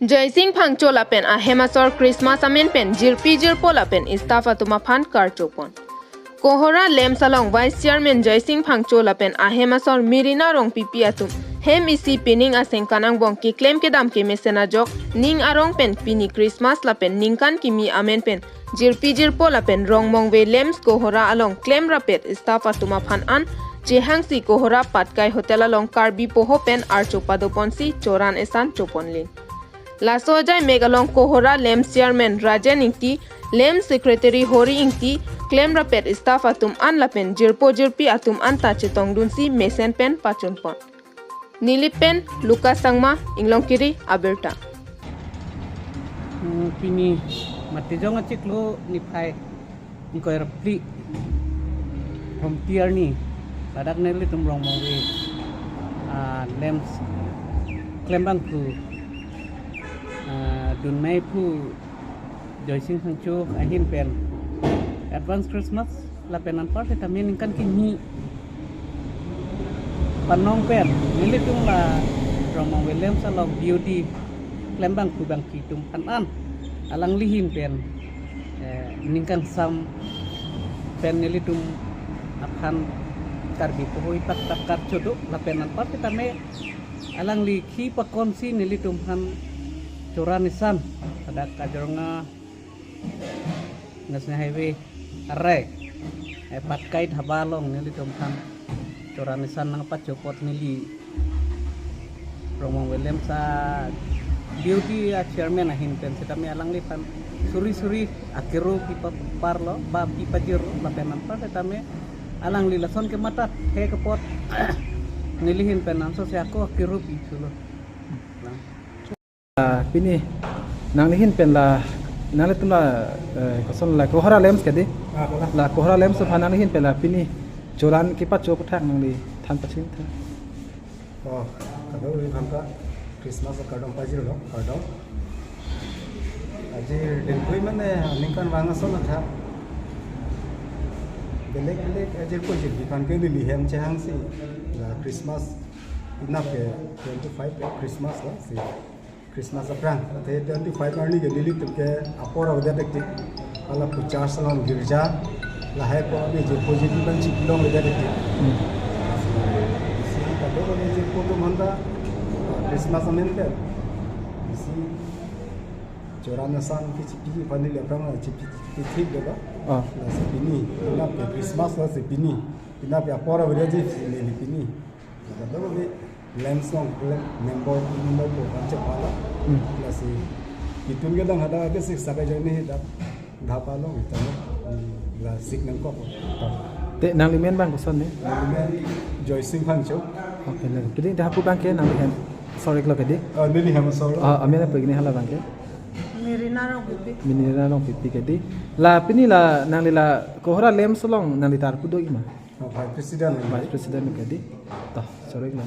Jaising phangchola pen a hemasor Christmas amen pen jirpijir pola pen istafa tuma phan karchopon. Kohora lem salong vice chairman Jaising phangchola pen a hemasor mirina rong pipi atum. Hem isi pining aseng kanang bong ki claim ke dam ke mesena jok ning arong pen pini Christmas la pen ningkan kimi amen pen jirpijir pola pen rong mong ve lems kohora along claim rapet istafa tuma phan an jehangsi kohora patkai hotel along karbi poho pen archopado ponsi choran esan choponlin. Lasojai megalong kohora lem chairman Rajan ingti lem secretary Hori ingti claim rapet staff atum an lapen jirpo jirpi atum an tache tongdunsi mesen pen pachun pon. Nilipen Lucas Sangma Inglong Kiri Alberta. Pini matijong acik lo nipai inkoir pli from tier ni badak neli tumrong mawi lem claim bang ku dun mai pu Jaising phangcho ahin pen advance Christmas la penan parte tamin kan kini panong pen nili tung la romong William salong beauty claim bang ku bang kitum an alang lihin pen ningkan sam pen nili tum akan karbi pohoi tak takar chodok la penan parte tame alang li ki pakonsi nili tum han Curanisan ada kajonga ngasnya highway arek patkai habalong nili tomkan Curanisan nang pacopot nili Romong William sa beauty chairman ahin pen kami alang lipan suri akiru pipa parlo ba pipa jiro lapenan pa kami alang lilason ke mata he kepot nilihin penan so aku akiru pisulo pini nang lihin pen la nang le tula koson la kohara lems kadi la kohara lems so nang lihin pen la pini joran ki pa chop thak nang li than pachin tha kado ri bhamka Christmas kadong pajir lo kadong aji delpoi mane ningkan wanga so na tha belek ajir ko jir kan ke li hem chang si la Christmas enough 25 Christmas la si Christmas aprang te 25 arni ke lili tuke apora udah dekti ala puchar salon girja la hai ko ni je positive ban chiklong udah dekti si kado ko ni je ko to manda Christmas amen ke si jorana san ki chipi pani le aprang chipi thik de ba la si pini la ke Christmas la si pini ina pe apora udah je ni pini kado ko ni Lemsong member ko kanche pala lasi itun ge dang hada ge sik sabe jani da dhapalo itano la sik nang ko te nang limen bang koson ne Jaising phangcho okay la kidi da pu bang ke nang lihen sorry klo kadi nili hamasol amena pegini hala bang ke mirina rong pipi kadi la pini la nang lila kohara lem solong nang litar pu do ima vice president kadi toh sorry klo